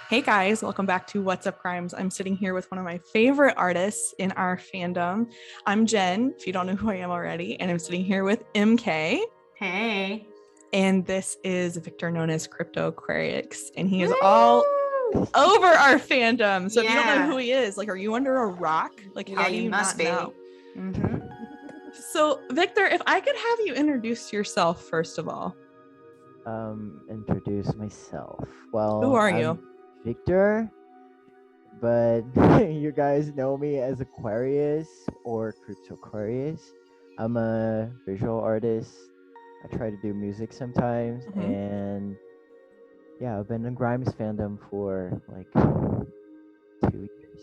Hey guys, welcome back to What's Up Crimes. I'm sitting here with one of my favorite artists in our fandom. I'm Jen, if you don't know who I am already, and I'm sitting here with MK. Hey. And this is Victor, known as Cryptoquariux, and he is Woo! all over our fandom. So if you don't know Yeah. who he is, like, are you under a rock? Like, how Yeah, do you you must not be. know? Mm-hmm. So Victor, if I could have you introduce yourself first of all. Introduce myself. Who are I'm you? Victor, but you guys know me as Aquarius or Cryptoquariux. I'm a visual artist. I try to do music sometimes, and yeah, I've been in Grimes fandom for like 2 years.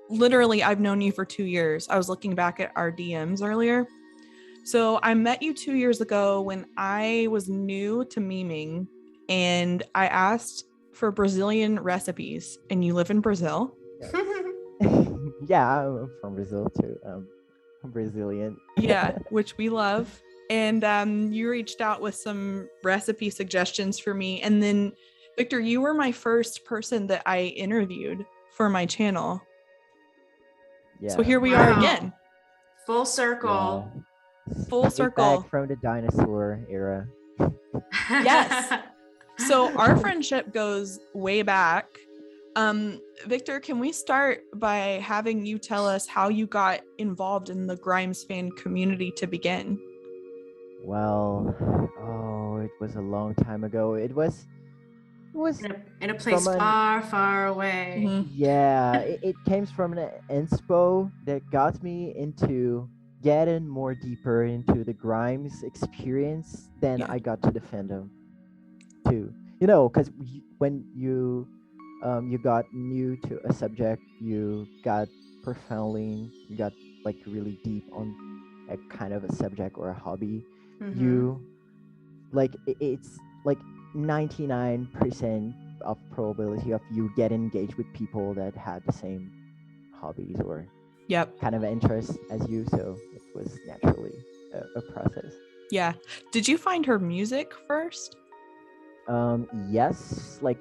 Literally, I've known you for 2 years. I was looking back at our DMs earlier. So I met you 2 years ago when I was new to memeing, and I asked for Brazilian recipes, and you live in Brazil. Yeah, I'm from Brazil too. I'm Brazilian. Yeah, which we love. And you reached out with some recipe suggestions for me. And then, Victor, you were my first person that I interviewed for my channel. Yeah. So here we are Wow. again. Full circle. Full Straight circle. back from the dinosaur era. Yes. So our friendship goes way back. Victor, can we start by having you tell us how you got involved in the Grimes fan community to begin? Well, it was a long time ago. It was in a place far, far away. Mm-hmm. Yeah, it came from an inspo that got me into getting more deeper into the Grimes experience than I got to the fandom too. You know, because when you got new to a subject, you got like really deep on a kind of a subject or a hobby. Mm-hmm. You like it's like 99% of probability of you get engaged with people that had the same hobbies or kind of interest as you, so it was naturally a process. Yeah. Did you find her music first? Yes, like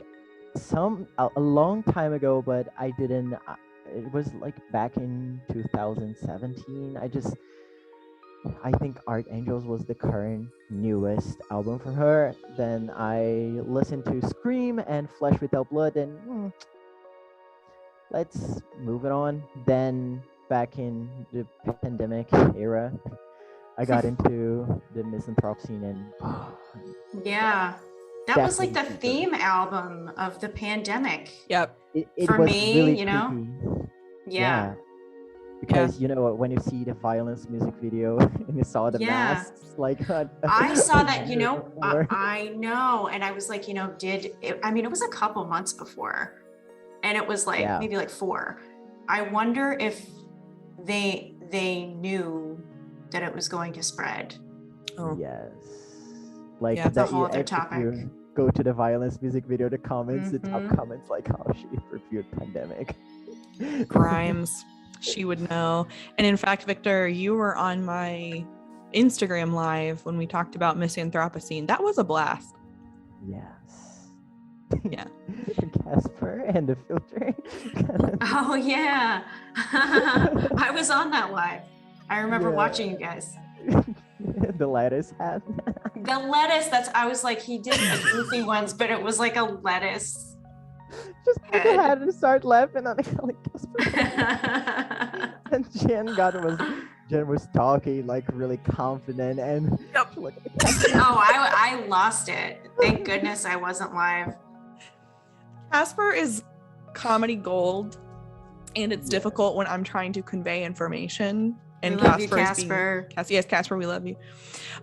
a long time ago, but I didn't. It was like back in 2017. I think Archangels was the current newest album from her. Then I listened to Scream and Flesh Without Blood, and let's move it on. Then back in the pandemic era, I got into the misanthrope scene, and yeah, that was like the theme album of the pandemic. Yep. It for was me, really you know. creepy. Yeah. Because you know when you see the violence music video and you saw the masks, like I saw that, you know. I know, and I was like, you know, it was a couple months before, and it was like maybe like 4. I wonder if they knew that it was going to spread. Oh yes, like that's a whole other topic. You go to the violence music video, the comments, the top comments, like, oh, she reviewed pandemic. Grimes, she would know. And in fact, Victor, you were on my Instagram live when we talked about Misanthropocene. That was a blast. Yes. Yeah. Casper and the filter. Oh yeah. I was on that live. I remember watching you guys. The lettuce hat. The lettuce, I was like, he did the goofy ones, but it was like a lettuce. Just put the hat and start laughing on it, like Casper. And Jen was talking like really confident, and I lost it. Thank goodness I wasn't live. Casper is comedy gold, and it's difficult when I'm trying to convey information. And Casper. Yes, Casper, we love you.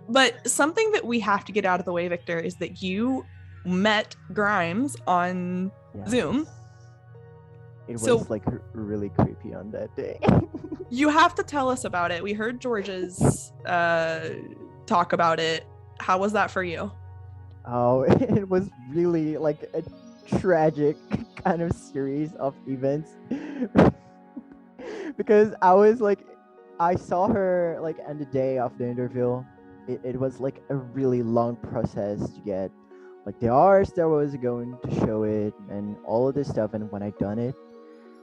But something that we have to get out of the way, Victor, is that you met Grimes on Zoom. It was like really creepy on that day. You have to tell us about it. We heard George's talk about it. How was that for you? Oh, it was really like a tragic kind of series of events. Because I saw her like on the day of the interview. It was like a really long process to get like the hours that I was going to show it and all of this stuff. And when I done it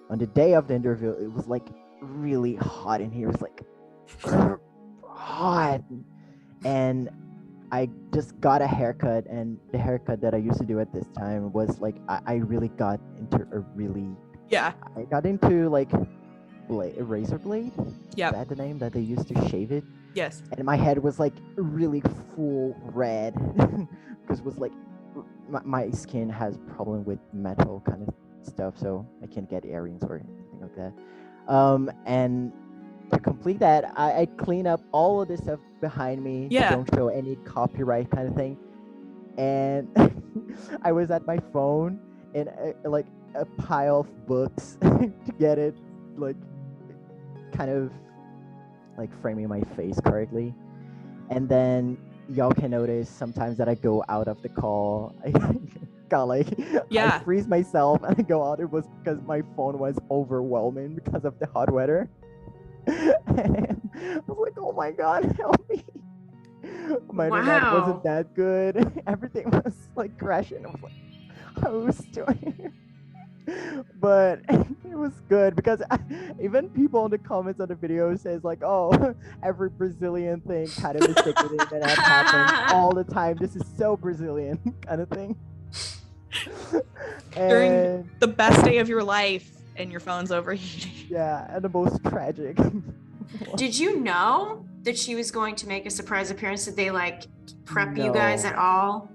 on the day of the interview, it was like really hot in here. It was like hot, and I just got a haircut, and the haircut that I used to do at this time was like I really got into a really I got into like a razor blade. Yeah. Is that the name that they used to shave it? Yes. And my head was like really full red because it was like my skin has problem with metal kind of stuff, so I can't get earrings or anything like that. And to complete that, I clean up all of this stuff behind me. Yeah. Don't show any copyright kind of thing. And I was at my phone and like a pile of books to get it like kind of like framing my face correctly. And then y'all can notice sometimes that I go out of the call. I got like I freeze myself and I go out. It was because my phone was overwhelming because of the hot weather. And I was like, oh my god, help me. My internet wasn't that good. Everything was like crashing. I was like, who's doing it? But it was good because even people in the comments on the video says like, oh, every Brazilian thing kind of mistaken it, and that happens all the time. This is so Brazilian kind of thing. During the best day of your life and your phone's overheating. Yeah, and the most tragic. Did you know that she was going to make a surprise appearance? Did they like prep you guys at all?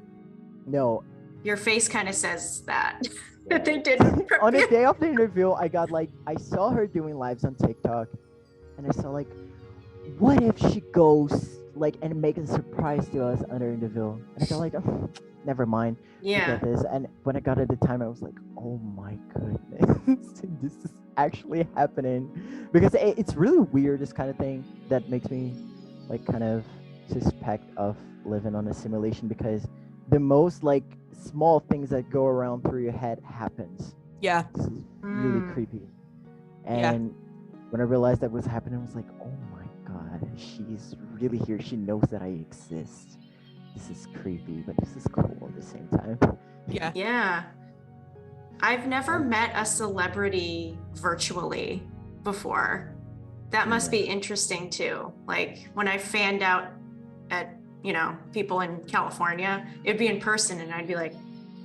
No. Your face kind of says that. That they didn't prep on the day of the interview, I got like, I saw her doing lives on TikTok, and I saw like, what if she goes like and makes a surprise to us on her interview? And I got like, oh, never mind. Yeah. This. And when I got at the time, I was like, oh my goodness, this is actually happening, because it's really weird, this kind of thing that makes me like kind of suspect of living on a simulation, because the most like small things that go around through your head happens. Yeah. This is really creepy. And when I realized that was happening, I was like, oh my god, she's really here. She knows that I exist. This is creepy, but this is cool at the same time. Yeah. Yeah. I've never met a celebrity virtually before. That must be interesting too. Like when I fanned out at, you know, people in California, it'd be in person and I'd be like,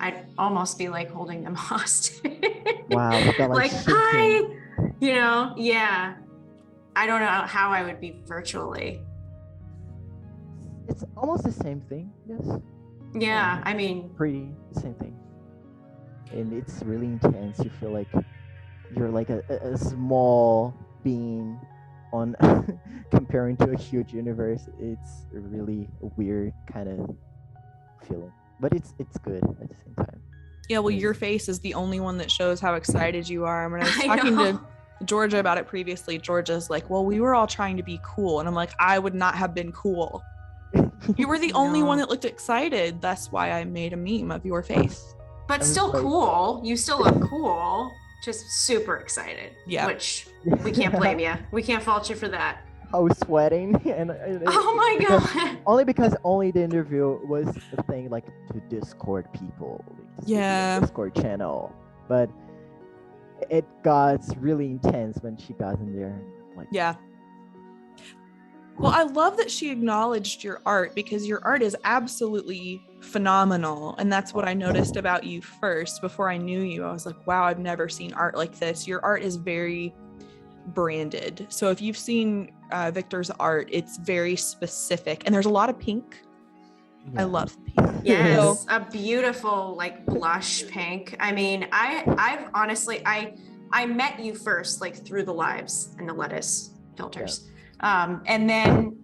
I'd almost be like holding them hostage. Wow. Like, hi, you know, yeah. I don't know how I would be virtually. It's almost the same thing, yes. Yeah, I mean. Pretty the same thing. And it's really intense. You feel like you're like a small being on comparing to a huge universe. It's a really weird kind of feeling, but it's good at the same time. Yeah, well, your face is the only one that shows how excited you are. When I was talking to Georgia about it previously, Georgia's like, well, we were all trying to be cool, and I'm like, I would not have been cool. You were the only one that looked excited. That's why I made a meme of your face. But still cool. You still look cool. Just super excited. Yeah. Which we can't blame you. We can't fault you for that. I was sweating, and oh my god! Only because the interview was a thing like to Discord people. Yeah. Discord channel, but it got really intense when she got in there. Like, yeah. Well, I love that she acknowledged your art, because your art is absolutely phenomenal. And that's what I noticed about you first. Before I knew you, I was like, wow, I've never seen art like this. Your art is very branded. So if you've seen Victor's art, it's very specific. And there's a lot of pink. Yeah. I love pink. Yes, a beautiful like blush pink. I mean, I've honestly, I met you first like through the lives and the lettuce filters. Yeah. And then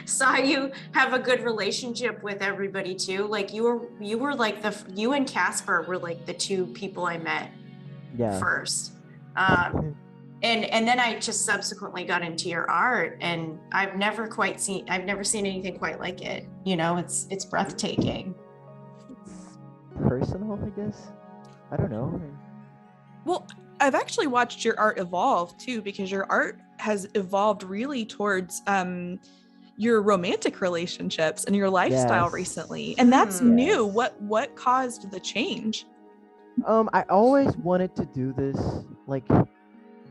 saw you have a good relationship with everybody too. Like you were like you and Casper were like the two people I met first. And then I just subsequently got into your art, and I've never seen anything quite like it. You know, it's breathtaking. It's personal, I guess. I don't know. Well, I've actually watched your art evolve too, because your art has evolved really towards your romantic relationships and your lifestyle Yes. recently, and that's new. What caused the change? I always wanted to do this. Like,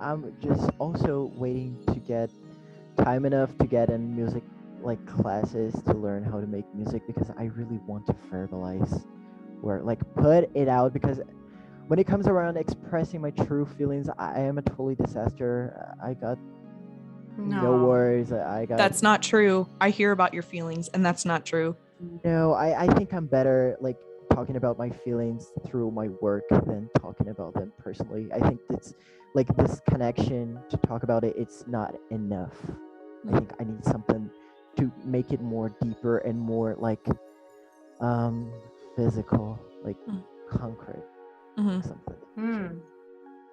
I'm just also waiting to get time enough to get in music like classes to learn how to make music, because I really want to verbalize or like put it out, because when it comes around expressing my true feelings, I am a totally disaster. I got no words. I got That's not true. I hear about your feelings, and that's not true. No, I think I'm better like talking about my feelings through my work than talking about them personally. I think it's like this connection to talk about it, it's not enough. I think I need something to make it more deeper and more like physical, like concrete. Something.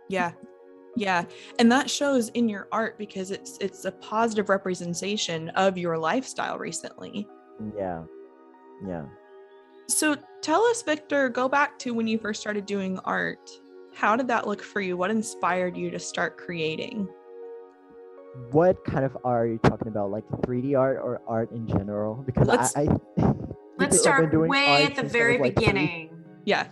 Yeah. And that shows in your art, because it's a positive representation of your lifestyle recently. Yeah. So tell us, Victor, go back to when you first started doing art. How did that look for you? What inspired you to start creating? What kind of art are you talking about? Like 3D art or art in general? Because let's start way at the very beginning. Yeah.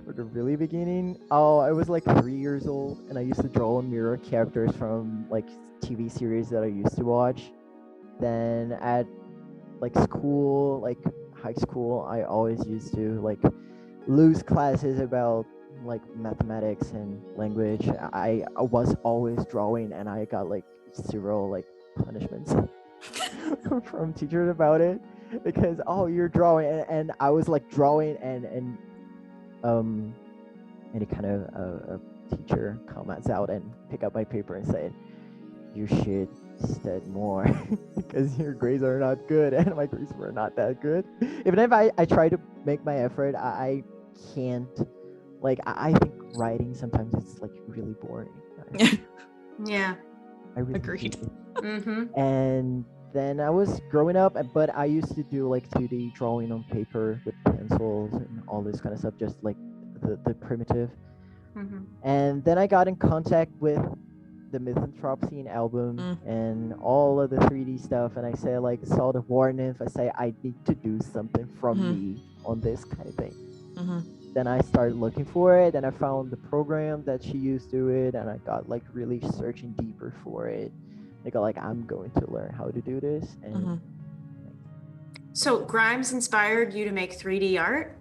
For the really beginning, I was like 3 years old, and I used to draw and mirror characters from like TV series that I used to watch. Then at like school, like high school, I always used to like lose classes about like mathematics and language. I was always drawing, and I got like 0 like punishments from teachers about it, because you're drawing, and I was like drawing, and any kind of a teacher comments out and pick up my paper and say, you should study more because your grades are not good, and my grades were not that good. Even if I try to make my effort, I can't. Like, I think writing sometimes it's like really boring. Yeah. I really agreed. And then I was growing up, but I used to do like 2D drawing on paper with pencils and all this kind of stuff, just like the primitive. And then I got in contact with the Mythanthropocene album and all of the 3D stuff, and I say like saw the war nymph. I say I need to do something from me on this kind of thing. Then I started looking for it, and I found the program that she used to it, and I got like really searching deeper for it. I got like, I'm going to learn how to do this. And so Grimes inspired you to make 3D art?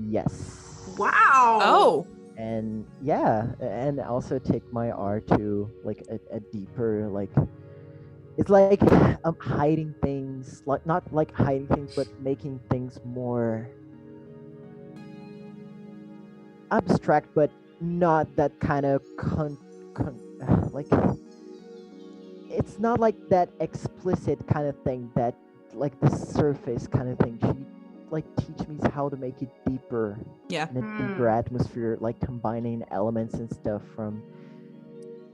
Yes. Wow. Oh. And yeah, and also take my art to like a deeper, like, it's like hiding things, like not like hiding things, but making things more abstract, but not that kind of like, it's not like that explicit kind of thing, that like the surface kind of thing. She like teach me how to make it deeper, in a deeper atmosphere, like combining elements and stuff from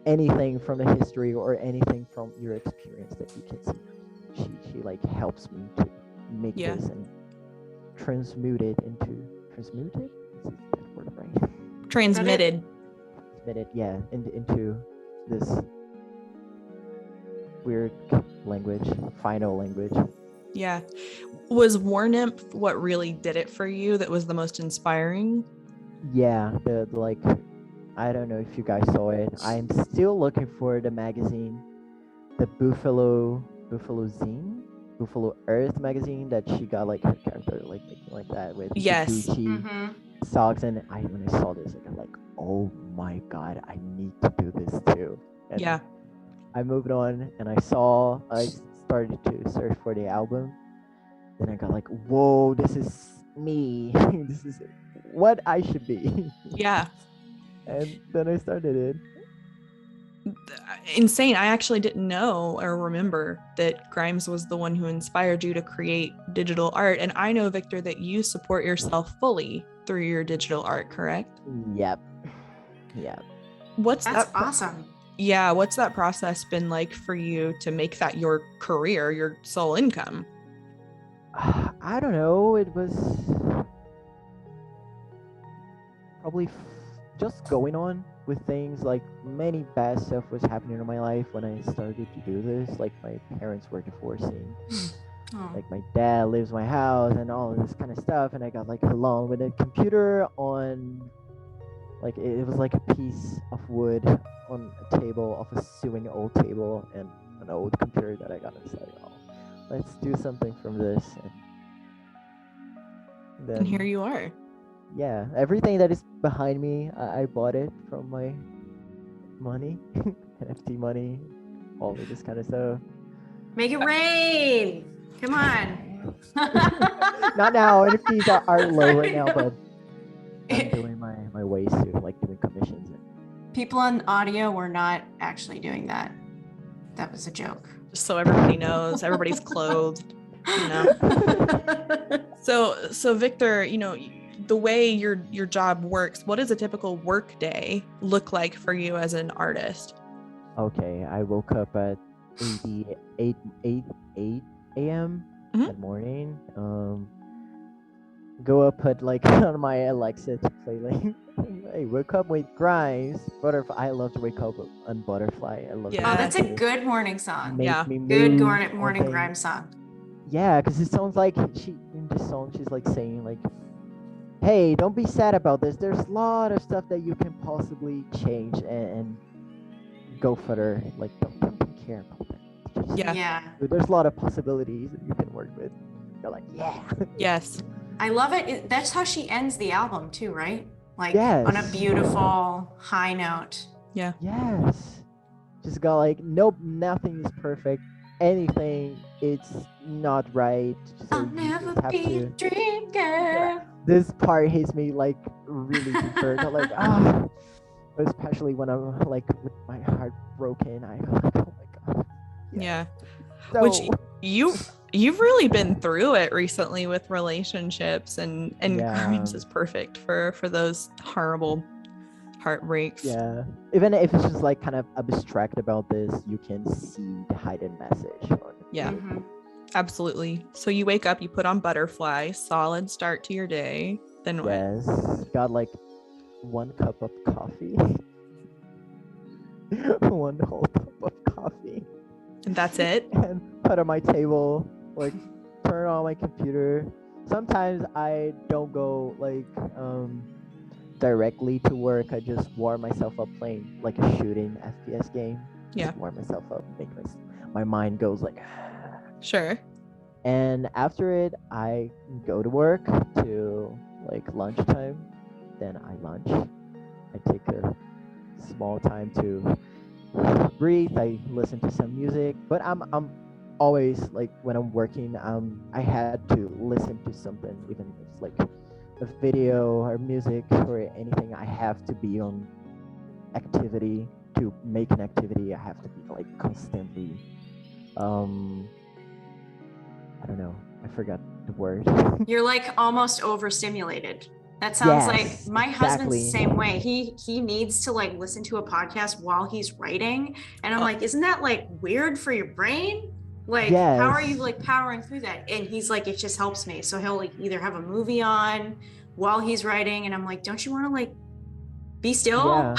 anything from the history or anything from your experience that you can see. She like helps me to make this and transmute it into transmuted. Is that word right? Transmitted, yeah, into this weird language, final language. Yeah. Was War Nymph what really did it for you, that was the most inspiring? Yeah, the like, I don't know if you guys saw it. I'm still looking for the magazine, the Buffalo Earth magazine that she got like her character like making like that with Gucci socks. And when I saw this, I got like, oh my god, I need to do this too. And I moved on, and I started to search for the album. Then I got like, whoa, this is me. This is what I should be. Yeah. And then I started it. Insane. I actually didn't know or remember that Grimes was the one who inspired you to create digital art. And I know, Victor, that you support yourself fully through your digital art, correct? Yep. That's awesome. Yeah. What's that process been like for you to make that your career, your sole income? I don't know. It was probably just going on. with things. Like many bad stuff was happening in my life when I started to do this. Like my parents were divorcing. Oh. Like my dad lives in my house and all of this kind of stuff, and I got like along with a computer on, like it was like a piece of wood on a table, of a sewing old table, and an old computer that I got inside. Oh, let's do something from this, and then And here you are. yeah, everything that is behind me, I bought it from my money, NFT money, all of this kind of stuff. Make it rain. Come on. Not now. NFTs are low right I now, know. but I'm doing my ways to like doing commissions. People on audio were not actually doing that. That was a joke. Just so everybody knows, everybody's clothed, you know. So Victor, you know, the way your job works, what does a typical work day look like for you as an artist? Okay, I woke up at 8 a.m. Mhm. that morning. Go up, put like on my Alexa to play like, hey, wake up with Grimes, Butterfly. I love to wake up on Butterfly. I love. Yeah. Oh, that's a to good morning song. make Yeah. me Good move, all morning things. grime song. Yeah, because it sounds like she in this song she's like saying like, hey, don't be sad about this. There's a lot of stuff that you can possibly change and go further. Like don't care about that. Just, Yeah. there's a lot of possibilities that you can work with. You're like, yeah. Yes. I love it. That's how she ends the album too, right? Like Yes. on a beautiful high note. Yeah. Yes. Just got like, nope, nothing is perfect. Anything, it's not right. So I'll you never just have be a to. dream girl. This part hits me like really deeper. Like especially when I'm like with my heart broken. I'm like, oh my god. Yeah. So, Which you've really been through it recently with relationships, and Yeah. Grimes is perfect for those horrible heartbreaks. Yeah. Even if it's just like kind of abstract about this, you can see the hidden message. Yeah. Mm-hmm. Absolutely. So you wake up, you put on Butterfly, solid start to your day. Then what? Yes. Got like 1 cup of coffee. 1 whole cup of coffee. And that's it? And put on my table, like turn on my computer. Sometimes I don't go like directly to work. I just warm myself up playing like a shooting FPS game. Yeah. Just warm myself up, make my mind goes like Sure. and after it I go to work to like lunchtime. Then I lunch. I take a small time to breathe. I listen to some music, but I'm always like when I'm working, I had to listen to something, even if it's like a video or music or anything. I have to be on activity. To make an activity, I have to be like constantly I don't know, I forgot the word. You're like almost overstimulated. That sounds Yes, like my husband's the exactly. same way. He needs to like listen to a podcast while he's writing. And I'm like, isn't that like weird for your brain? Like, how are you Yes. like powering through that? And he's like, it just helps me. So he'll like either have a movie on while he's writing. And I'm like, don't you want to like be still? Yeah.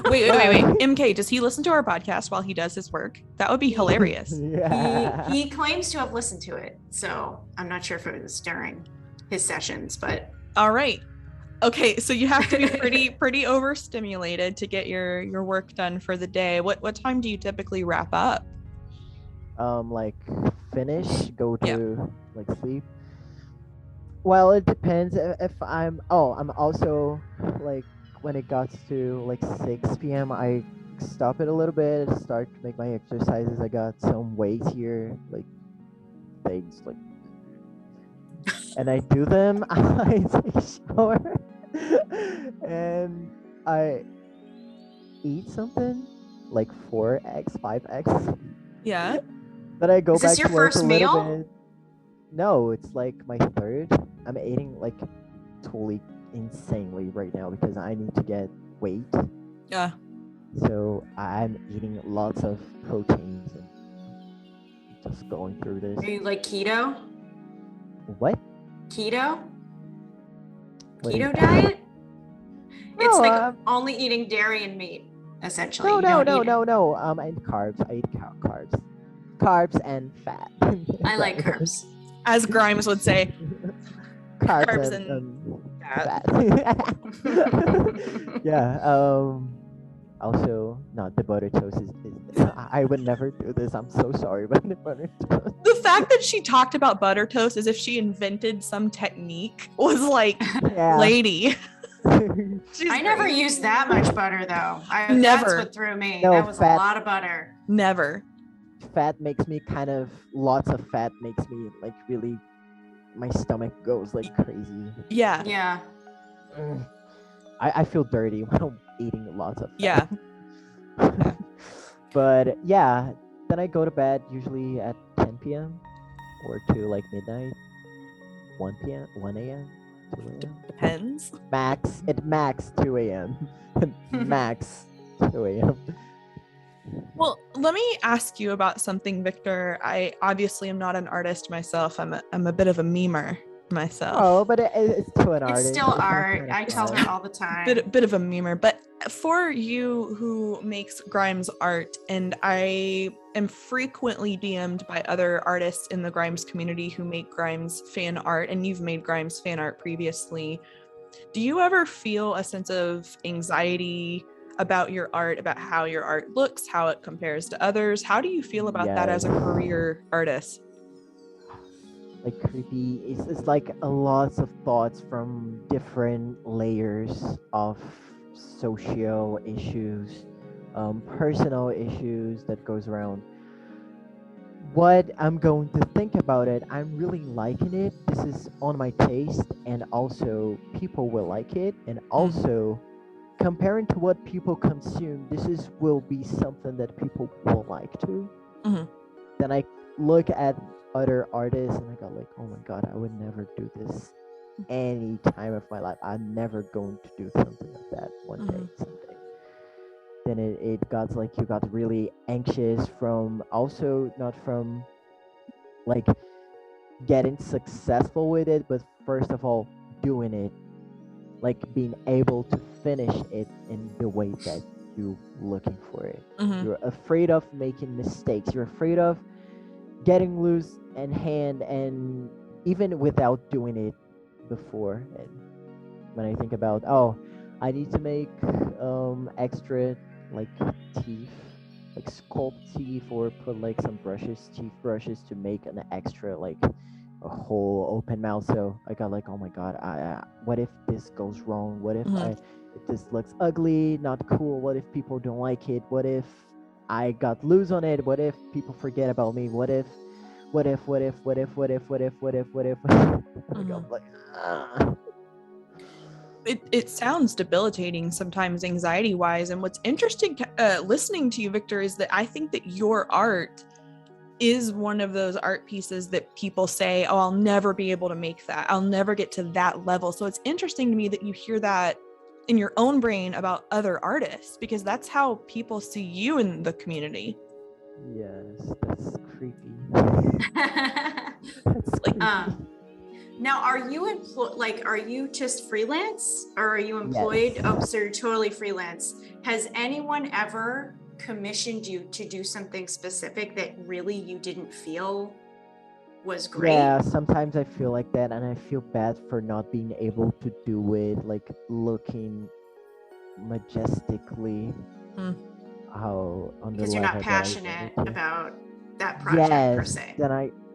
Wait. MK, does he listen to our podcast while he does his work? That would be hilarious. Yeah. He claims to have listened to it. So I'm not sure if it was during his sessions, but All right. Okay, so you have to be pretty overstimulated to get your work done for the day. What time do you typically wrap up? Like finish, go to like sleep. Well, it depends if I'm also like when it got to like 6 p.m. I stop it a little bit, start to make my exercises. I got some weights here, like things like, and I do them. I take a shower and I eat something like 4 eggs, 5 eggs. Yeah. But I go Is this back your to work first a little meal? bit. No, it's like my 3rd. I'm eating like totally insanely right now because I need to get weight. Yeah. So I'm eating lots of proteins and just going through this. Are you like keto? What? Keto? What is- Keto diet? It's like only eating dairy and meat, essentially. No. I eat carbs. I eat carbs and fat. I like carbs. As Grimes would say, carbs and fat. Yeah. Also, not the butter toast is I would never do this. I'm so sorry, but the butter toast. The fact that she talked about butter toast as if she invented some technique was like, lady. I never used that much butter though. Never. That's what threw me. No, that was a lot of butter. Never. Fat makes me lots of fat makes me like really, my stomach goes like crazy. Yeah. Yeah. I feel dirty when I'm eating lots of fat. Yeah. But yeah, then I go to bed usually at 10 p.m. or to like midnight, 1 p.m., 1 a.m., 2 a.m. Depends. Max 2 a.m. Max 2 a.m. Well, let me ask you about something, Victor. I obviously am not an artist myself. I'm a bit of a memer myself. Oh, but it's to an artist. It's still art. I tell her all the time. Bit of a memer. But for you who makes Grimes art, and I am frequently DM'd by other artists in the Grimes community who make Grimes fan art, and you've made Grimes fan art previously. Do you ever feel a sense of anxiety about your art, about how your art looks, how it compares to others? How do you feel about that as a career artist? Like creepy. It's like a lots of thoughts from different layers of socio issues, personal issues that goes around. What I'm going to think about it, I'm really liking it. This is on my taste, and also people will like it, and also comparing to what people consume, will be something that people will like too. Then I look at other artists and I go like, oh my god, I would never do this any time of my life. I'm never going to do something like that one day, someday. Then it got like, you got really anxious from, also not from like getting successful with it, but first of all doing it, like being able to finish it in the way that you're looking for it. You're afraid of making mistakes. You're afraid of getting loose in hand, and even without doing it before. And when I think about, I need to make extra like teeth, like sculpt teeth, or put like some teeth brushes to make an extra like a whole open mouth. So I got like, oh my god, what if this goes wrong? What if if this looks ugly, not cool? What if people don't like it? What if I got loose on it? What if people forget about me? What if It sounds debilitating sometimes, anxiety wise. And what's interesting listening to you, Victor, is that I think that your art is one of those art pieces that people say, oh, I'll never be able to make that. I'll never get to that level. So it's interesting to me that you hear that in your own brain about other artists, because that's how people see you in the community. Yes, that's creepy. That's creepy. Now, are you are you just freelance, or are you employed? Yes. Oh, so you're totally freelance. Has anyone ever commissioned you to do something specific that really you didn't feel was great? Yeah, sometimes I feel like that, and I feel bad for not being able to do it, like looking majestically. Because you're not passionate about that project per se.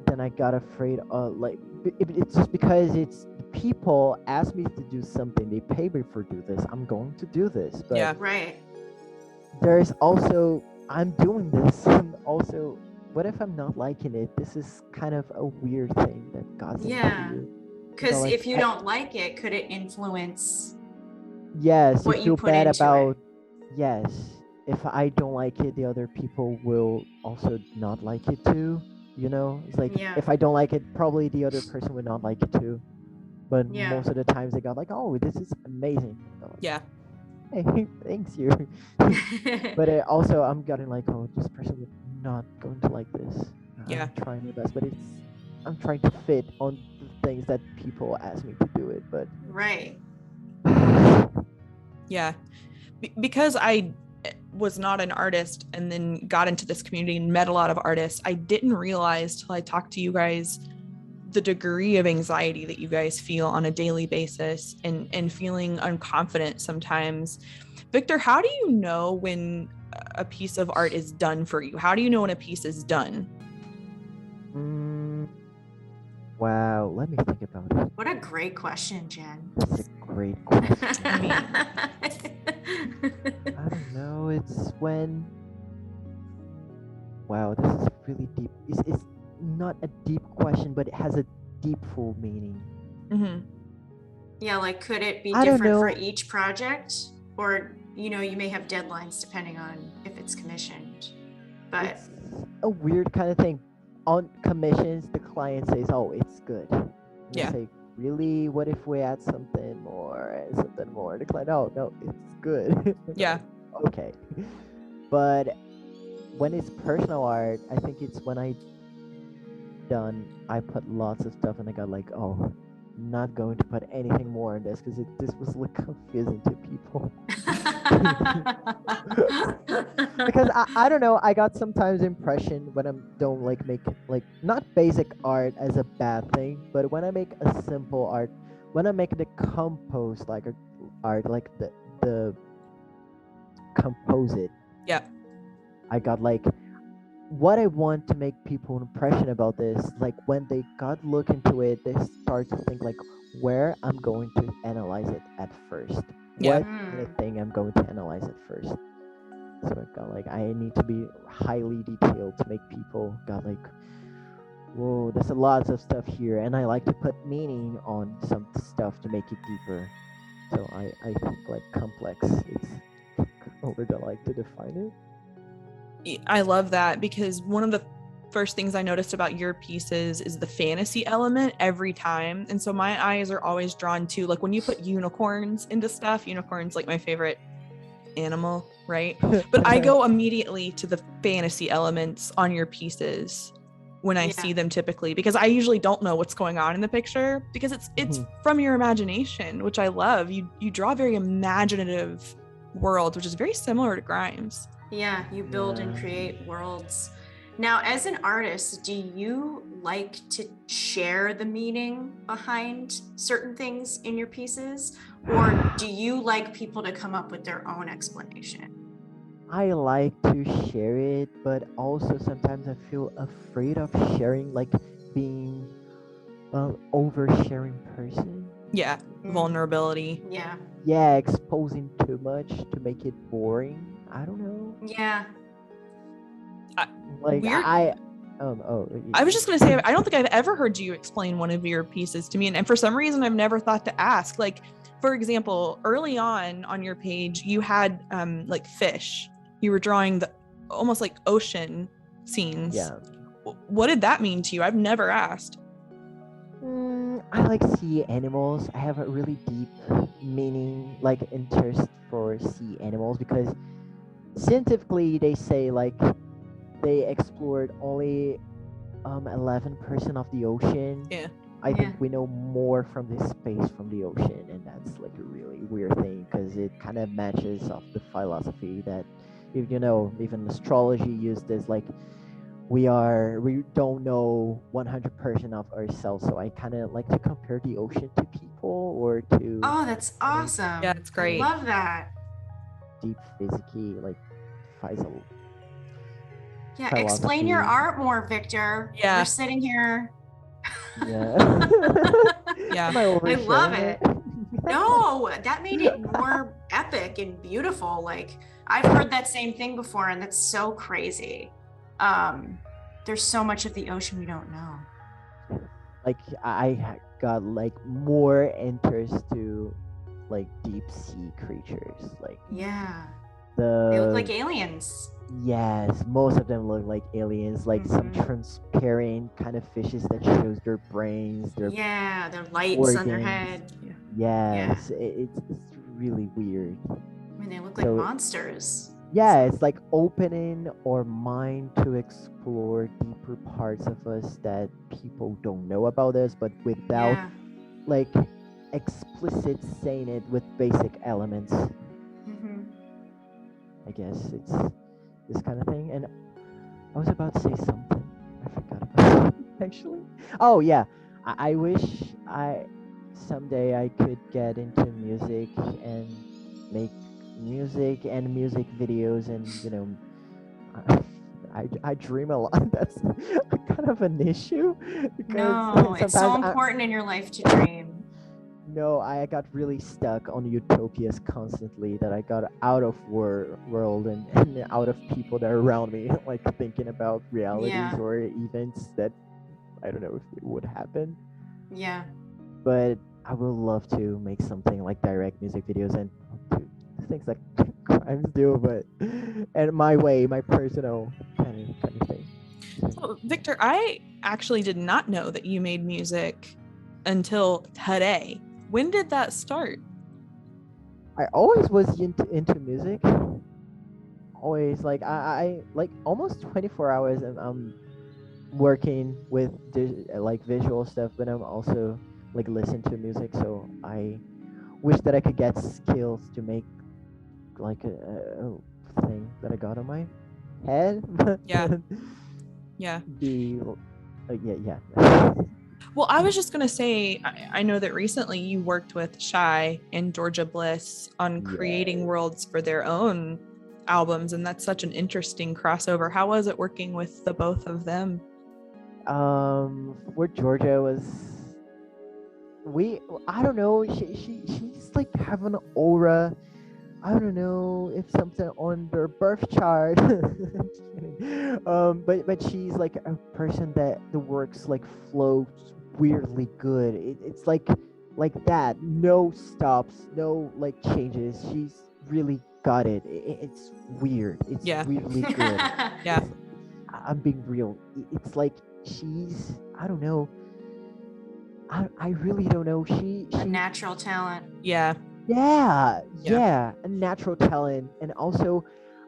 Then I got afraid of like it's just because it's people ask me to do something, they pay me for do this, I'm going to do this. But yeah, right. There's also, I'm doing this, and also, what if I'm not liking it? This is kind of a weird thing that God's into. Because if you don't like it, could it influence? Yes, what you you feel put bad into about. it. Yes, if I don't like it, the other people will also not like it too. You know, it's like if I don't like it, probably the other person would not like it too. But most of the times they got like, oh, this is amazing. Yeah. Hey, thanks you. But also I'm getting like, oh, this person would not going to like this. Yeah. I'm trying my best, but I'm trying to fit on the things that people ask me to do it, but right. Yeah. Because I was not an artist and then got into this community and met a lot of artists, I didn't realize till I talked to you guys the degree of anxiety that you guys feel on a daily basis and feeling unconfident sometimes. Victor, how do you know when a piece of art is done for you? How do you know when a piece is done? Wow, let me think about it. What a great question, Jen. That's a great question. I mean, I don't know. It's when. Wow, this is really deep. It's not a deep question, but it has a deep, full meaning. mm-hmm. Yeah, like could it be different for each project? Or, you may have deadlines depending on if it's commissioned. But it's a weird kind of thing. On commissions, the client says, "Oh, it's good." And Yeah. I say, "Really? What if we add something more? Something more?" The client, "Oh, no, it's good." Yeah. Okay. But when it's personal art, I think it's when I put lots of stuff and I got like, oh, not going to put anything more in this because this was like confusing to people. Because I don't know, I got sometimes impression when I don't like make like not basic art as a bad thing, but when I make a simple art, when I make the compose like art, like the compose it. Yeah. I got like what I want to make people an impression about this, like when they got look into it, they start to think like where I'm going to analyze it at first. Yeah. What kind of thing I'm going to analyze at first. So I got like I need to be highly detailed to make people got like, whoa, there's a lot of stuff here, and I like to put meaning on some stuff to make it deeper. So I think like complex. It's how would I like to define it? I love that because one of the first things I noticed about your pieces is the fantasy element every time. And so my eyes are always drawn to, like, when you put unicorns into stuff, unicorns like my favorite animal, right? But I go immediately to the fantasy elements on your pieces when I see them typically, because I usually don't know what's going on in the picture because it's from your imagination, which I love. You draw a very imaginative world, which is very similar to Grimes. Yeah, you build and create worlds. Now, as an artist, do you like to share the meaning behind certain things in your pieces? Or do you like people to come up with their own explanation? I like to share it, but also sometimes I feel afraid of sharing, like being an oversharing person. Yeah, vulnerability. Yeah. Yeah, exposing too much to make it boring. I don't know. Yeah. Like Weird. I was just gonna say, I don't think I've ever heard you explain one of your pieces to me, and for some reason I've never thought to ask. Like, for example, early on your page, you had like fish. You were drawing the almost like ocean scenes. Yeah. What did that mean to you? I've never asked. I like sea animals. I have a really deep meaning, like interest for sea animals because scientifically they say like they explored only 11% of the ocean. Yeah. I think we know more from the space from the ocean, and that's like a really weird thing because it kind of matches off the philosophy that, if you know, even astrology used as like we don't know 100% of ourselves. So I kind of like to compare the ocean to people or to. Oh, that's awesome. Yeah, it's great. I love that. Deep physically, like physal. Yeah, explain your art more, Victor. Yeah. We're sitting here. Yeah. Yeah. I love it. No, that made it more epic and beautiful. Like, I've heard that same thing before, and that's so crazy. There's so much of the ocean we don't know. Like, I got like more interest to like deep sea creatures. Like, they look like aliens. Yes, most of them look like aliens, like some transparent kind of fishes that shows their brains, their their lights on their head. Yes, it's really weird. I mean, they look like monsters. Yeah, it's like opening our mind to explore deeper parts of us that people don't know about us, but without like explicit saying it with basic elements. I guess it's this kind of thing. And I was about to say something. I forgot about it, actually. Oh yeah, I wish I someday I could get into music and make music and music videos, and I dream a lot. That's kind of an issue because No, it's so sometimes important in your life to dream. no, I got really stuck on utopias constantly that I got out of world and out of people that are around me, like thinking about realities Yeah. or events that I don't know if it would happen. Yeah. But I would love to make something like direct music videos and do things like crimes do, but and my way, my personal kind of thing. So, Victor, I actually did not know that you made music until today. When did that start? I always was into music. Always like I like almost 24 hours and I'm working with like visual stuff, but I'm also like listen to music. So I wish that I could get skills to make like a thing that I got on my head. Yeah. Yeah. Yeah. Well, I was just going to say, I know that recently you worked with Shy and Georgia Bliss on creating worlds for their own albums, and that's such an interesting crossover. How was it working with the both of them? Where Georgia was, I don't know, she's like have an aura. I don't know if something on their birth chart. Just kidding. But she's like a person that the works like flows weirdly good. It's like that. No stops, no like changes. She's really got it. It's weird. It's weirdly good. Yeah. I'm being real. It's like she's, I don't know. I really don't know. She a natural talent. Yeah. Yeah, a natural talent and also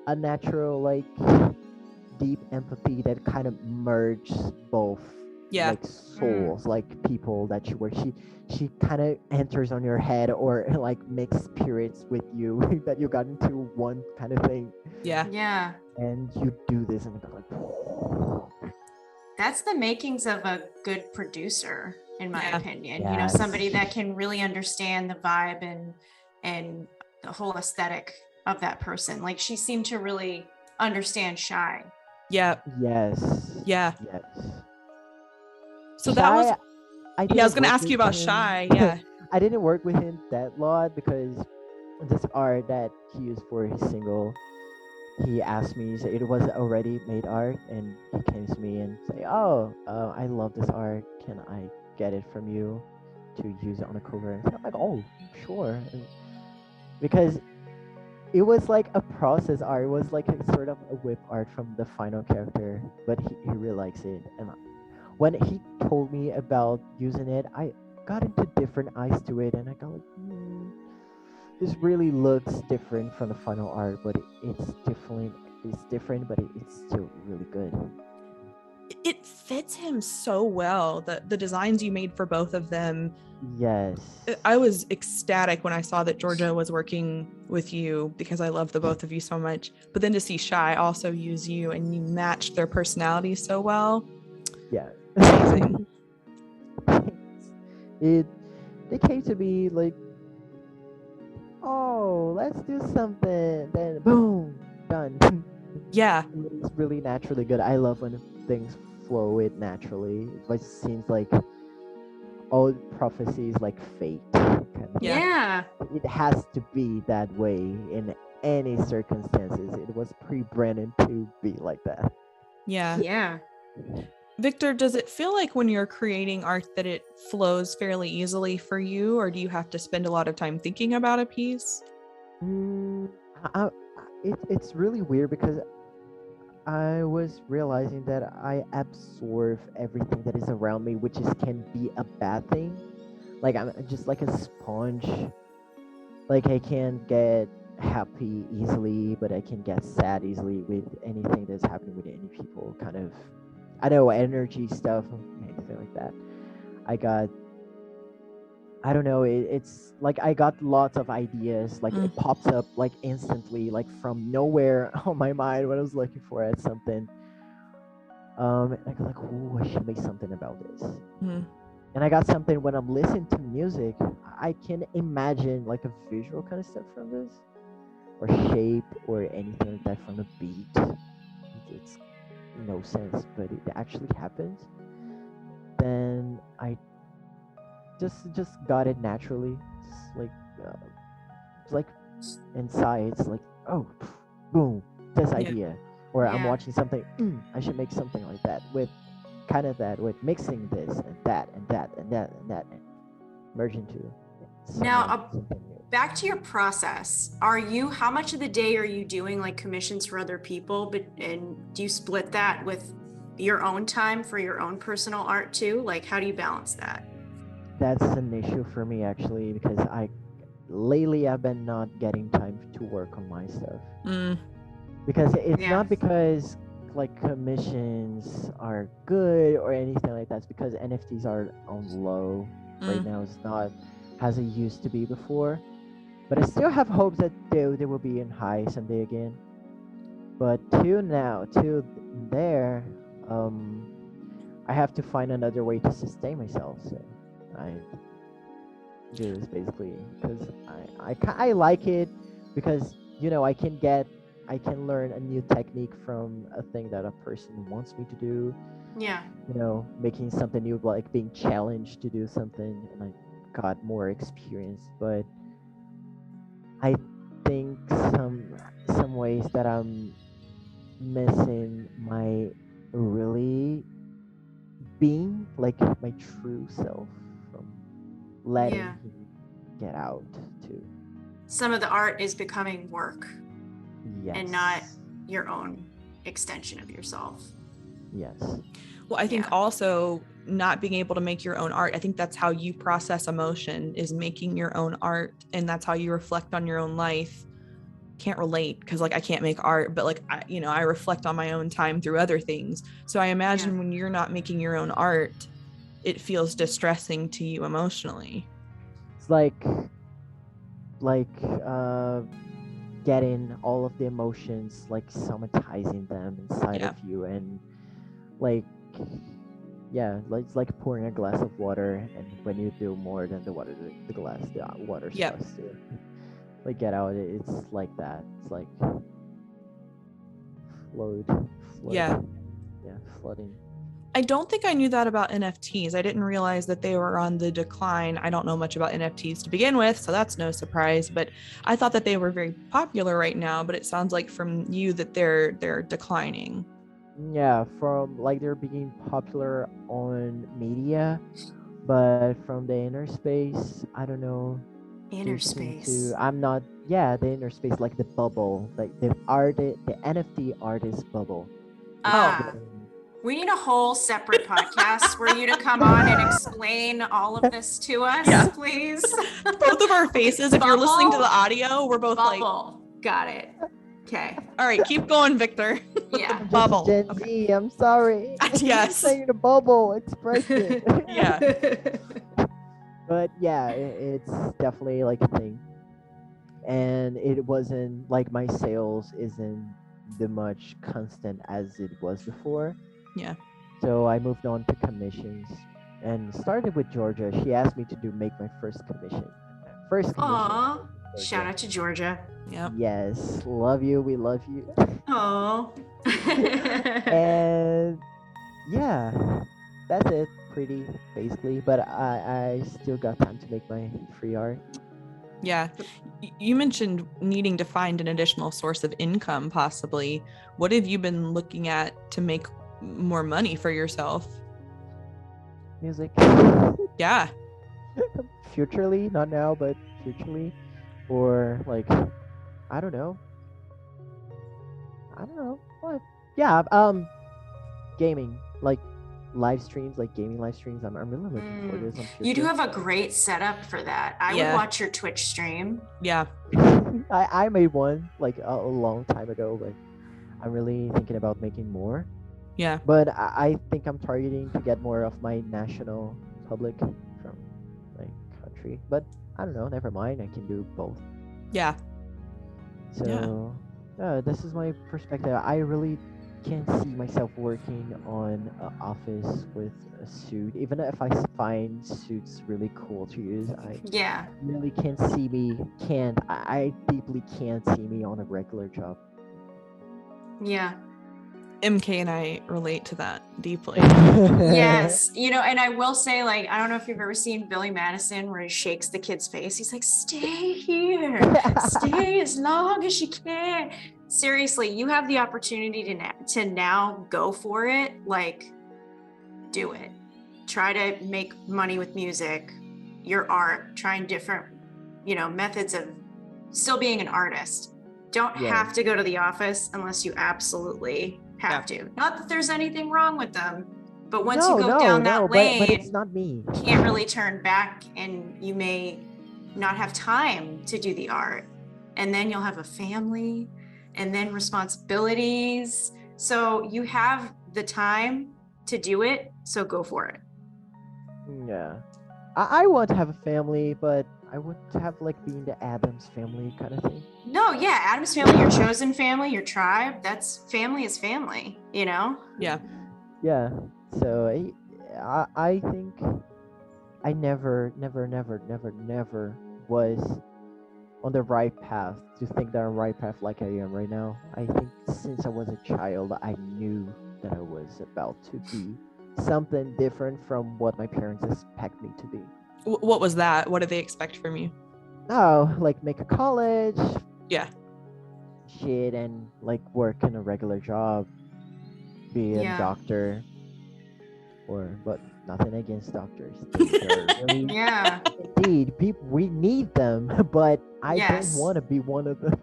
a natural like deep empathy that kind of merges both like souls, like people that you work. She kind of enters on your head or like makes spirits with you that you got into one kind of thing. Yeah. And you do this and you're like, that's the makings of a good producer, in my opinion. Yes. You know, somebody that can really understand the vibe and the whole aesthetic of that person. Like she seemed to really understand Shy. Yeah. Yes. Yeah. Yes. So Shy, that was I was going to ask you about Shy. Yeah. I didn't work with him that lot because this art that he used for his single, he asked me, so it was already made art, and he came to me and say, "Oh, I love this art. Can I get it from you to use it on a cover?" And I'm like, "Oh, sure," because it was like a process art. It was like a sort of a whip art from the final character, but he really likes it. And when he told me about using it, I got into different eyes to it, and I got like, this really looks different from the final art, but it's different, but it's still really good. It fits him so well. The designs you made for both of them. Yes. I was ecstatic when I saw that Georgia was working with you because I love the both of you so much. But then to see Shy also use you and you matched their personalities so well. Yeah. Amazing. They came to me like, oh, let's do something. Then boom, done. Yeah. It's really naturally good. I love when things flow it naturally. It just seems like all prophecies like fate. Yeah. It has to be that way in any circumstances. It was pre-branded to be like that. Yeah. Yeah. Victor, does it feel like when you're creating art that it flows fairly easily for you, or do you have to spend a lot of time thinking about a piece? It's really weird because I was realizing that I absorb everything that is around me, which can be a bad thing. Like I'm just like a sponge. Like I can get happy easily, but I can get sad easily with anything that's happening with any people. Kind of, I know, energy stuff, anything like that. I got I don't know. It's like I got lots of ideas. Like it pops up like instantly, like from nowhere on my mind when I was looking for it something. And I go like, oh, I should make something about this. And I got something when I'm listening to music. I can imagine like a visual kind of stuff from this, or shape, or anything like that from the beat. It's no sense, but it actually happens. Then I just got it naturally. Uh, it's like inside. It's like, oh, boom, this idea. Or I'm watching something. I should make something like that with kind of that, with mixing this and that and that and that and that, and merge into. Now, back to your process. How much of the day are you doing like commissions for other people? And do you split that with your own time for your own personal art too? Like, how do you balance that? That's an issue for me actually, because lately I've been not getting time to work on my stuff. Because it's not because like commissions are good or anything like that. It's because NFTs are on low right now. It's not as it used to be before. But I still have hopes that they will be in high someday again. But to there, I have to find another way to sustain myself. So I do this basically because I like it, because I can learn a new technique from a thing that a person wants me to do. Yeah. Making something new, like being challenged to do something, and I got more experience. But I think some ways that I'm missing my really being like my true self from letting him get out too. Some of the art is becoming work. Yes. And not your own extension of yourself. Yes. Well, I think also not being able to make your own art, I think that's how you process emotion, is making your own art, and that's how you reflect on your own life. Can't relate because like I can't make art, but like I reflect on my own time through other things. So I imagine when you're not making your own art, it feels distressing to you emotionally. It's like getting all of the emotions, like somatizing them inside of you, and like it's like pouring a glass of water, and when you do more than the water, the water starts to like get out. It's like that. It's like flooding. I don't think I knew that about NFTs. I didn't realize that they were on the decline. I don't know much about NFTs to begin with, so that's no surprise, but I thought that they were very popular right now, but it sounds like from you that they're declining. Yeah, from like they're being popular on media, but from the inner space, I don't know. Inner space. I'm not. Yeah, the inner space, like the bubble, like the NFT artist bubble. We need a whole separate podcast for you to come on and explain all of this to us, please. Both of our faces, if you're listening to the audio, we're both bubble. Got it. Okay. All right, keep going, Victor. Yeah. Bubble. Gen Z, I'm sorry. Yes. Saying the bubble expression. Yeah. But yeah, it's definitely like a thing. And it wasn't like my sales isn't the much constant as it was before. Yeah. So I moved on to commissions and started with Georgia. She asked me to make my first commission. Aww. Shout out to Georgia. Yep. Yes. Love you. We love you. Aww. And yeah, that's it pretty basically. But I still got time to make my free art. Yeah. You mentioned needing to find an additional source of income, possibly. What have you been looking at to make more money for yourself? Music. Yeah. Futurely, not now, but futurely. Or like, I don't know. What? Yeah, gaming. Like live streams, like gaming live streams. I'm really looking for this. You do have a great setup for that. I would watch your Twitch stream. Yeah. I made one like a long time ago, but I'm really thinking about making more. Yeah. But I think I'm targeting to get more of my national public from my country. but I don't know, never mind, I can do both. Yeah. So this is my perspective. I really can't see myself working on an office with a suit, even if I find suits really cool to use. I Yeah. really I deeply can't see me on a regular job. Yeah. MK and I relate to that deeply. Yes. You know, and I will say, like, I don't know if you've ever seen Billy Madison where he shakes the kid's face. He's like, stay here, stay as long as you can. Seriously, you have the opportunity to now go for it. Like, do it. Try to make money with music, your art, trying different, you know, methods of still being an artist. Don't have to go to the office unless you absolutely have to. Not that there's anything wrong with them, but once you go down that lane, but it's not me. Can't really turn back, and you may not have time to do the art. And then you'll have a family and then responsibilities. So you have the time to do it, so go for it. Yeah. I want to have a family, but I want to have like being the Adams family kind of thing. No, yeah, Adam's family, your chosen family, your tribe, that's family is family, you know? Yeah. Yeah. So I think I never was on the right path to think that I'm on the right path like I am right now. I think since I was a child, I knew that I was about to be something different from what my parents expect me to be. What was that? What did they expect from you? Oh, like make a college. Yeah. Shit, and like work in a regular job, be a doctor, but nothing against doctors. They're really, indeed, people, we need them, but I don't want to be one of them.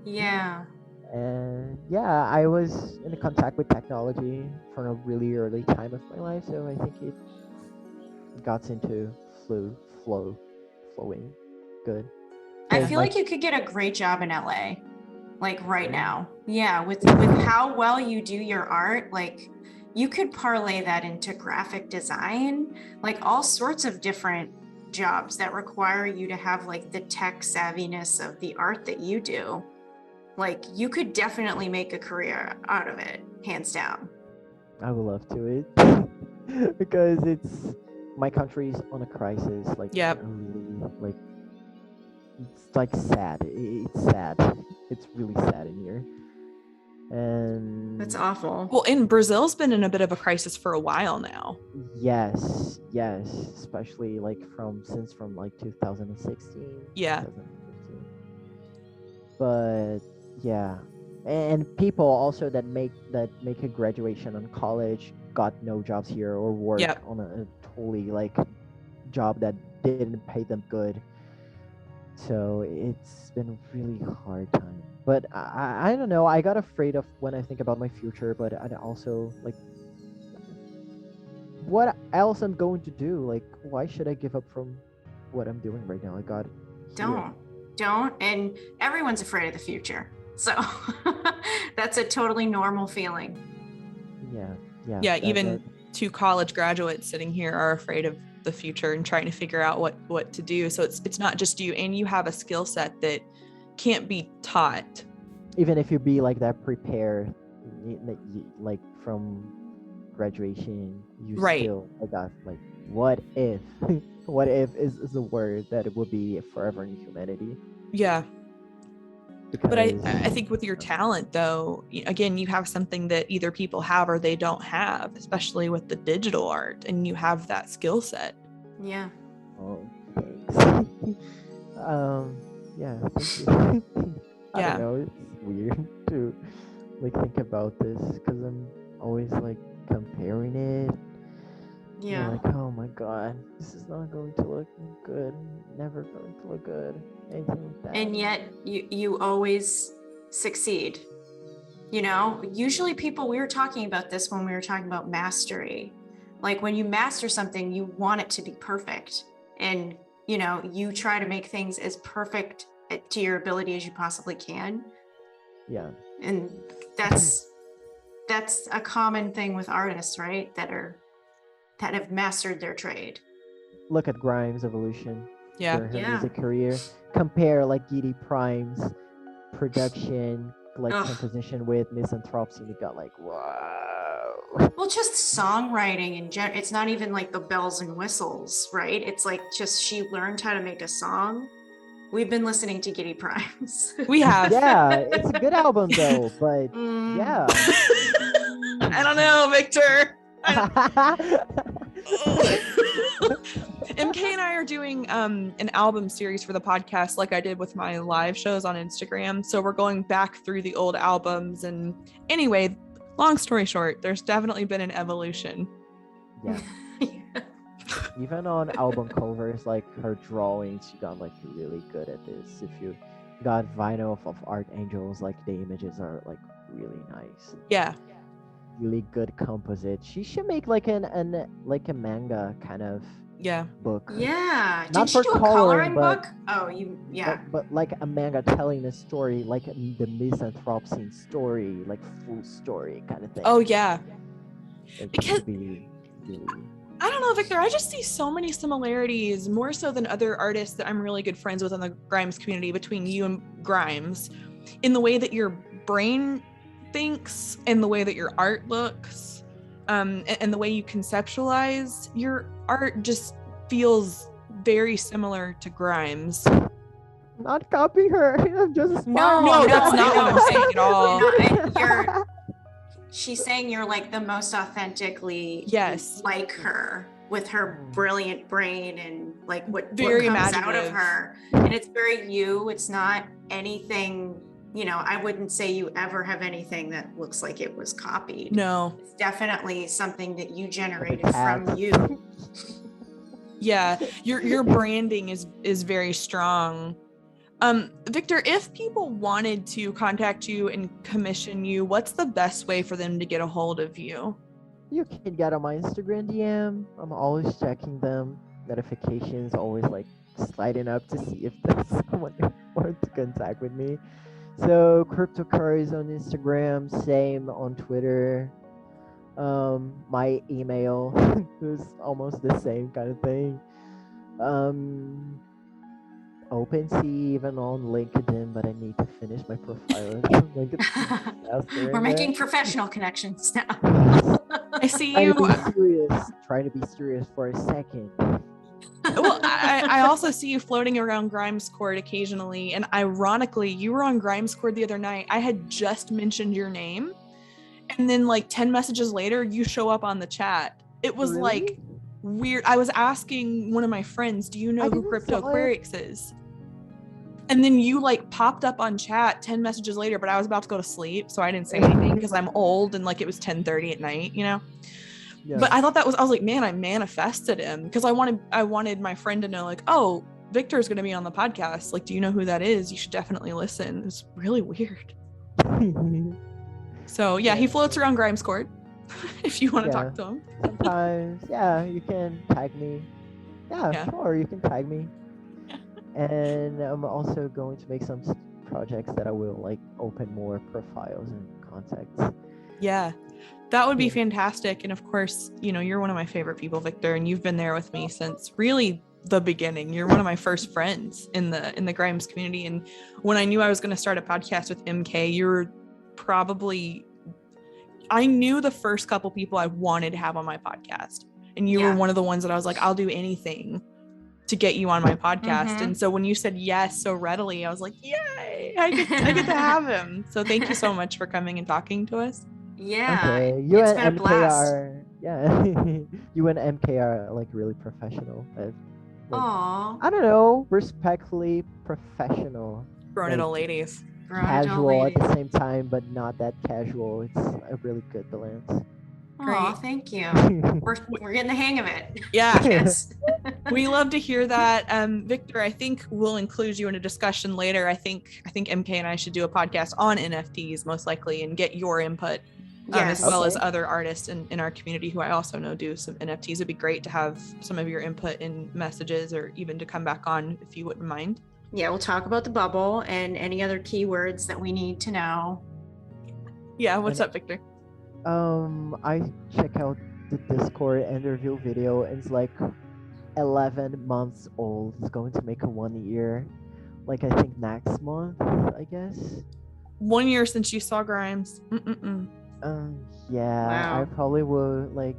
Yeah. And yeah, I was in contact with technology from a really early time of my life, so I think it got into flowing good. I feel like you could get a great job in LA, like right now. Yeah, with how well you do your art, like you could parlay that into graphic design, like all sorts of different jobs that require you to have like the tech savviness of the art that you do. Like you could definitely make a career out of it, hands down. I would love to because it's my country's on a crisis. Like, really, like it's like sad. It's sad. It's really sad in here. And that's awful. Well, and Brazil's been in a bit of a crisis for a while now. Yes, especially like since like 2016. Yeah. 2015. But yeah, and people also that make a graduation on college got no jobs here or work on a totally like job that didn't pay them good. So it's been a really hard time. But I don't know. I got afraid of when I think about my future, but I also like what else I'm going to do. Like, why should I give up from what I'm doing right now? I got don't, and everyone's afraid of the future. So that's a totally normal feeling. Yeah. Even two college graduates sitting here are afraid of the future and trying to figure out what to do. So it's not just you, and you have a skill set that can't be taught. Even if you be like that prepared, like from graduation, you still got like, what if? What if is a word that it would be forever in humanity. Yeah. But I think with your talent, though, again, you have something that either people have or they don't have, especially with the digital art, and you have that skill set. Yeah. Oh, thanks. Yeah, thank you. I don't know, it's weird to like think about this because I'm always like comparing it. Yeah. Like, oh my god, this is not going to look good. Never going to look good. Anything like that. And yet you always succeed. You know, usually people, we were talking about this when we were talking about mastery. Like when you master something, you want it to be perfect. And, you know, you try to make things as perfect to your ability as you possibly can. Yeah. And that's a common thing with artists, right? That have mastered their trade. Look at Grimes' evolution. Yeah. during her music career. Compare like Giddy Prime's production, like composition with Misanthropes, and you got like, wow. Well, just songwriting in general. It's not even like the bells and whistles, right? It's like just she learned how to make a song. We've been listening to Giddy Primes. We have. Yeah, it's a good album though, but yeah. I don't know, Victor. MK and I are doing an album series for the podcast, like I did with my live shows on Instagram. So we're going back through the old albums. And anyway, long story short, there's definitely been an evolution. Yeah. Even on album covers, like her drawings, she got like really good at this. If you got vinyl of Art Angels, like the images are like really nice. Yeah. Really good composite. She should make like a manga kind of book. Yeah. Not Did she for do a coloring book? Oh, But like a manga telling a story, like the Misanthrope scene story, like full story kind of thing. Oh yeah. It should be really. I don't know, Victor. I just see so many similarities, more so than other artists that I'm really good friends with in the Grimes community, between you and Grimes, in the way that your brain thinks and the way that your art looks, and the way you conceptualize your art just feels very similar to Grimes. Not copying her. I'm just no, that's not what I'm saying at all. She's saying you're like the most authentically like her, with her brilliant brain and like what comes out of her. And it's very you. It's not anything, I wouldn't say you ever have anything that looks like it was copied. No. It's definitely something that you generated from you. Yeah, your branding is very strong. Victor, if people wanted to contact you and commission you, what's the best way for them to get a hold of you? You can get on my Instagram DM. I'm always checking them. Notifications always like sliding up to see if there's someone who wants to contact with me. So Cryptoquariux on Instagram, same on Twitter. My email is almost the same kind of thing. OpenSea, even on LinkedIn, but I need to finish my profile. We're making professional connections now. I see you. Trying to be serious for a second. Well, I also see you floating around Grimescord occasionally, and ironically, you were on Grimescord the other night. I had just mentioned your name, and then like 10 messages later, you show up on the chat. It was like weird. I was asking one of my friends, do you know who Cryptoquariux is? And then you like popped up on chat 10 messages later, but I was about to go to sleep, so I didn't say anything because I'm old and like it was 10:30 at night, Yeah. But I thought I was like, man, I manifested him, because I wanted my friend to know, like, oh, Victor's gonna be on the podcast. Like, do you know who that is? You should definitely listen. It's really weird. So yeah, he floats around Grimescord. If you want to talk to him. Sometimes, you can tag me. Yeah, sure, you can tag me. And I'm also going to make some projects that I will like open more profiles and contacts. Yeah, that would be fantastic. And of course, you're one of my favorite people, Victor, and you've been there with me since really the beginning. You're one of my first friends in the Grimes community. And when I knew I was going to start a podcast with MK, you were probably, I knew the first couple people I wanted to have on my podcast. And you were one of the ones that I was like, I'll do anything to get you on my podcast. Mm-hmm. And so when you said yes so readily, I was like, yay, I get to have him. So thank you so much for coming and talking to us. Yeah. Okay. You and MK are you and MK are like really professional. Aww. I don't know, respectfully professional. Grown old ladies. Casual at the same time, but not that casual. It's a really good balance. Oh, thank you. We're getting the hang of it. Yeah. Yes. We love to hear that. Victor, I think we'll include you in a discussion later. I think MK and I should do a podcast on NFTs most likely and get your input. As well as other artists in our community who I also know do some NFTs. It'd be great to have some of your input in messages, or even to come back on if you wouldn't mind. Yeah, we'll talk about the bubble and any other keywords that we need to know. Yeah, what's up, Victor? I check out the Discord interview video, and it's like 11 months old. It's going to make a 1 year. Like I think next month, I guess. 1 year since you saw Grimes. Yeah, I Wow. probably will like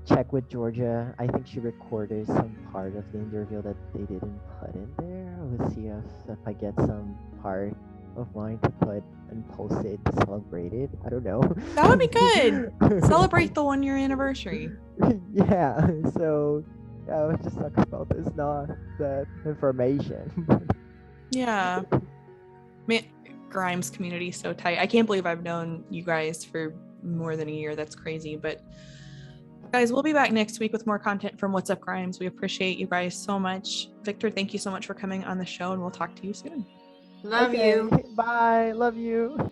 check with Georgia. I think she recorded some part of the interview that they didn't put in there. We'll see if I get some part of mine to put and post it to celebrate it. I don't know. That would be good. Celebrate the 1 year anniversary. Yeah. So yeah, let's just talk about this, not that information. Yeah. Man, Grimes community is so tight. I can't believe I've known you guys for more than a year. That's crazy. But guys, we'll be back next week with more content from What's Up Grimes. We appreciate you guys so much. Victor, thank you so much for coming on the show, and we'll talk to you soon. Love you. Bye. Love you.